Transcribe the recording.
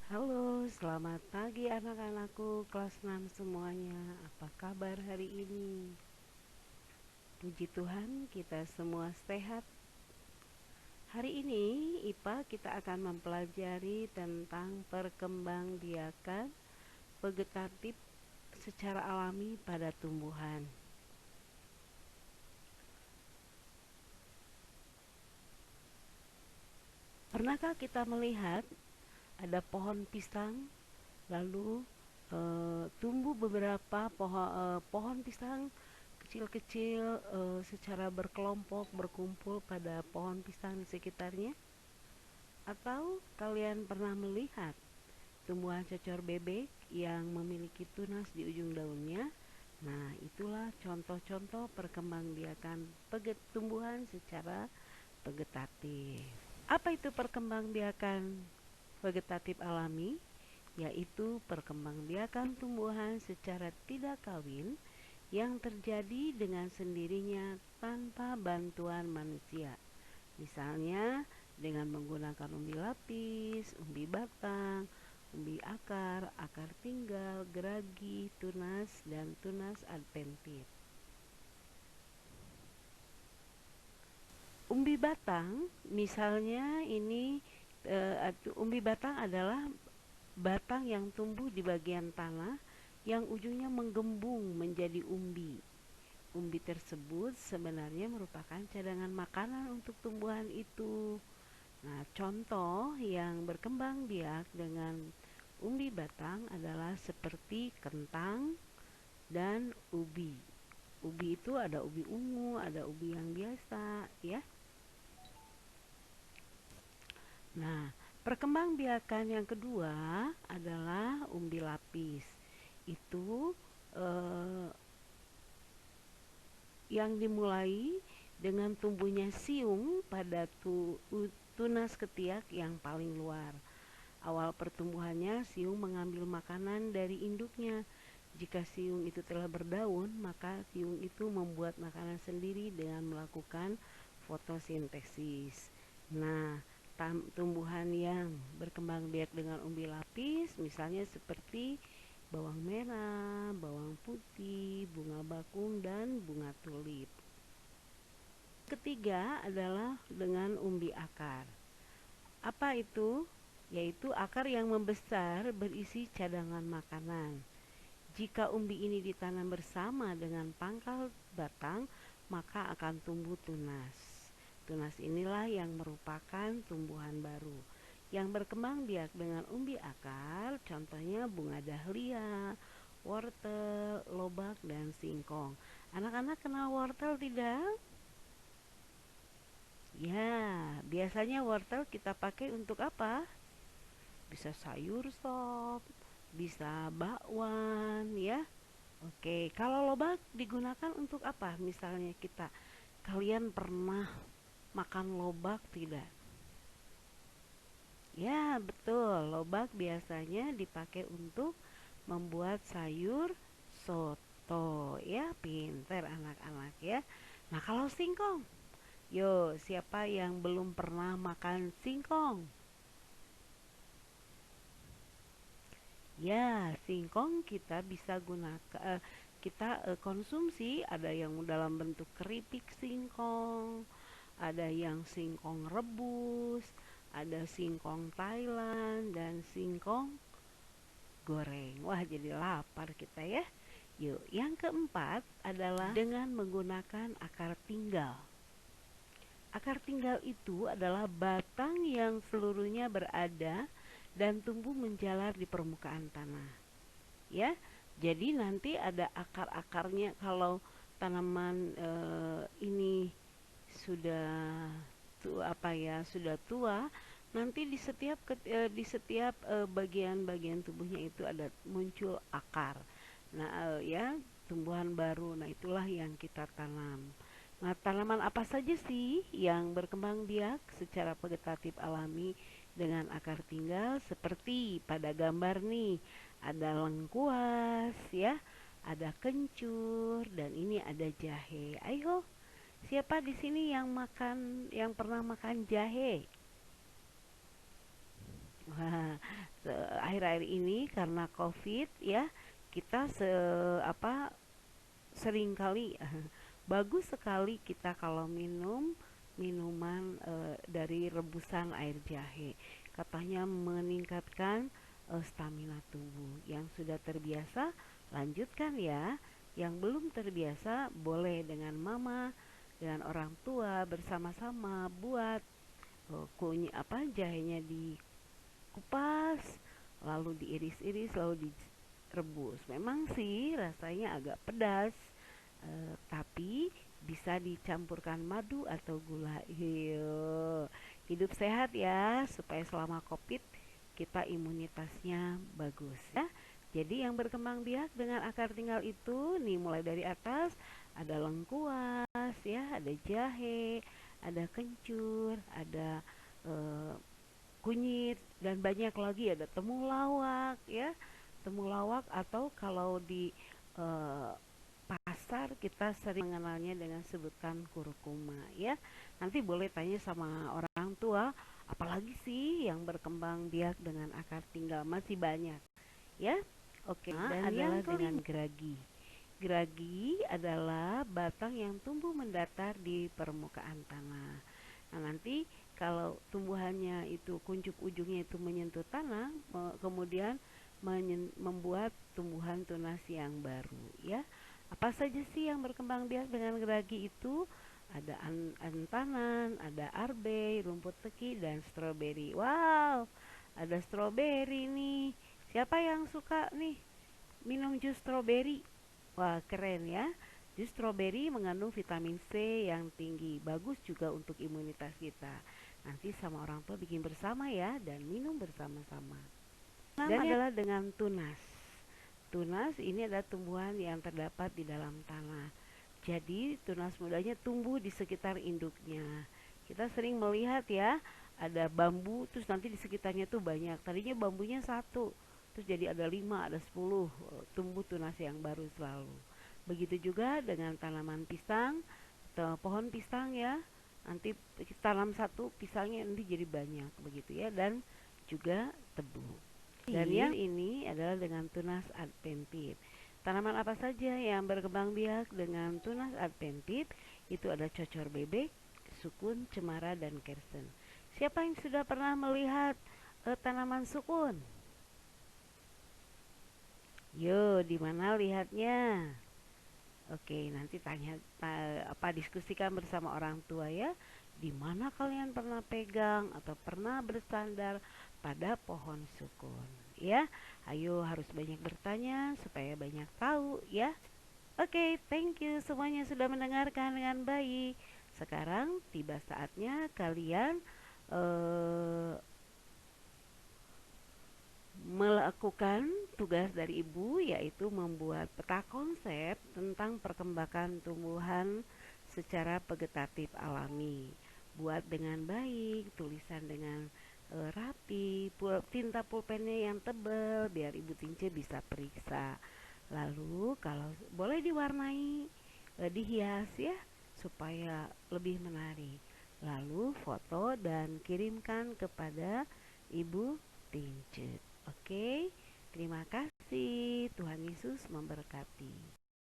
Halo, selamat pagi anak-anakku kelas 6 semuanya. Apa kabar hari ini? Puji Tuhan, kita semua sehat. Hari ini IPA kita akan mempelajari tentang perkembangbiakan vegetatif secara alami pada tumbuhan. Pernahkah kita melihat ada pohon pisang lalu tumbuh beberapa pohon pisang kecil-kecil secara berkelompok berkumpul pada pohon pisang di sekitarnya? Atau kalian pernah melihat tumbuhan cocor bebek yang memiliki tunas di ujung daunnya? Nah, itulah contoh-contoh perkembangbiakan tumbuhan secara vegetatif. Apa itu perkembangbiakan vegetatif alami? Yaitu perkembangbiakan tumbuhan secara tidak kawin yang terjadi dengan sendirinya tanpa bantuan manusia. Misalnya dengan menggunakan umbi lapis, umbi batang, umbi akar, akar tinggal, geragi, tunas, dan tunas adventif. Umbi batang, misalnya ini umbi batang adalah batang yang tumbuh di bagian tanah yang ujungnya menggembung menjadi umbi. Umbi tersebut sebenarnya merupakan cadangan makanan untuk tumbuhan itu. Nah, contoh yang berkembang biak dengan umbi batang adalah seperti kentang dan ubi. Ubi itu ada ubi ungu, ada ubi yang biasa, ya. Nah, perkembangbiakan yang kedua adalah umbi lapis. Itu eh, yang dimulai dengan tumbuhnya siung pada tunas ketiak yang paling luar. Awal pertumbuhannya, siung mengambil makanan dari induknya. Jika siung itu telah berdaun, maka siung itu membuat makanan sendiri dengan melakukan fotosintesis. Nah, tumbuhan yang berkembang biak dengan umbi lapis misalnya seperti bawang merah, bawang putih, bunga bakung, dan bunga tulip. Ketiga adalah dengan umbi akar. Apa itu? Yaitu akar yang membesar berisi cadangan makanan. Jika umbi ini ditanam bersama dengan pangkal batang, maka akan tumbuh tunas. Tunas inilah yang merupakan tumbuhan baru yang berkembang biak dengan umbi akar, contohnya bunga dahlia, wortel, lobak, dan singkong. Anak-anak kenal wortel tidak? Ya, biasanya wortel kita pakai untuk apa? Bisa sayur sop, bisa bakwan, ya. Oke, kalau lobak digunakan untuk apa? Misalnya kalian pernah makan lobak tidak? Ya, betul. Lobak biasanya dipakai untuk membuat sayur soto. Ya, pinter anak-anak ya. Nah, kalau singkong, yo, siapa yang belum pernah makan singkong? Ya, singkong kita bisa gunakan, konsumsi. Ada yang dalam bentuk keripik singkong, ada yang singkong rebus, ada singkong Thailand, dan singkong goreng. Wah, jadi lapar kita ya. Yuk, yang keempat adalah dengan menggunakan akar tinggal. Akar tinggal itu adalah batang yang seluruhnya berada dan tumbuh menjalar di permukaan tanah. Ya, jadi nanti ada akar-akarnya kalau tanaman ini sudah sudah tua, nanti di setiap bagian-bagian tubuhnya itu ada muncul akar. Nah, ya, tumbuhan baru. Nah, itulah yang kita tanam. Nah, tanaman apa saja sih yang berkembang biak secara vegetatif alami dengan akar tinggal seperti pada gambar nih? Ada lengkuas ya, ada kencur, dan ini ada jahe. Ayo, siapa di sini yang pernah makan jahe? Wah, akhir-akhir ini karena COVID ya, kita seringkali bagus sekali kita kalau minum minuman dari rebusan air jahe. Katanya meningkatkan stamina tubuh. Yang sudah terbiasa lanjutkan ya. Yang belum terbiasa boleh dengan mama, dengan orang tua bersama-sama buat jahenya dikupas, lalu diiris-iris, lalu direbus. Memang sih rasanya agak pedas, tapi bisa dicampurkan madu atau gula. Hidup sehat ya, supaya selama COVID kita imunitasnya bagus ya. Jadi yang berkembang biak dengan akar tinggal itu nih, mulai dari atas ada lengkuas ya, ada jahe, ada kencur, ada kunyit, dan banyak lagi, ada temulawak ya. Temulawak atau kalau di eh, pasar kita sering mengenalnya dengan sebutan kurkuma ya. Nanti boleh tanya sama orang tua, apalagi sih yang berkembang biak dengan akar tinggal, masih banyak ya. Oke, dan adalah dengan geragi. Geragi adalah batang yang tumbuh mendatar di permukaan tanah. Nah, nanti kalau tumbuhannya itu kuncup ujungnya itu menyentuh tanah, kemudian membuat tumbuhan tunas yang baru ya. Apa saja sih yang berkembang biak dengan geragi itu? Ada antanan, ada arbe, rumput teki, dan stroberi. Wow, ada stroberi nih. Siapa yang suka nih minum jus stroberi? Wah, keren ya. Jus stroberi mengandung vitamin C yang tinggi, bagus juga untuk imunitas kita. Nanti sama orang tua bikin bersama ya, dan minum bersama-sama. Dan adalah dengan tunas. Tunas ini adalah tumbuhan yang terdapat di dalam tanah. Jadi tunas mudanya tumbuh di sekitar induknya. Kita sering melihat ya, ada bambu terus nanti di sekitarnya tuh banyak. Tadinya bambunya satu, terus jadi ada 5, ada 10, tumbuh tunas yang baru selalu. Begitu juga dengan tanaman pisang atau pohon pisang ya. Nanti kita tanam satu pisangnya nanti jadi banyak begitu ya, dan juga tebu. Dan yang ini adalah dengan tunas adventip. Tanaman apa saja yang berkembang biak dengan tunas adventip? Itu ada cocor bebek, sukun, cemara, dan kersen. Siapa yang sudah pernah melihat tanaman sukun? Yo, di mana lihatnya? Oke, nanti diskusikan bersama orang tua ya. Di mana kalian pernah pegang atau pernah bersandar pada pohon sukun? Ya, ayo harus banyak bertanya supaya banyak tahu ya. Oke, thank you semuanya sudah mendengarkan dengan baik. Sekarang tiba saatnya kalian melakukan tugas dari ibu, yaitu membuat peta konsep tentang perkembangan tumbuhan secara vegetatif alami. Buat dengan baik, tulisan dengan rapi, tinta pulpennya yang tebal biar ibu Tince bisa periksa. Lalu kalau boleh diwarnai, dihias ya, supaya lebih menarik. Lalu foto dan kirimkan kepada ibu Tince. Oke, terima kasih. Tuhan Yesus memberkati.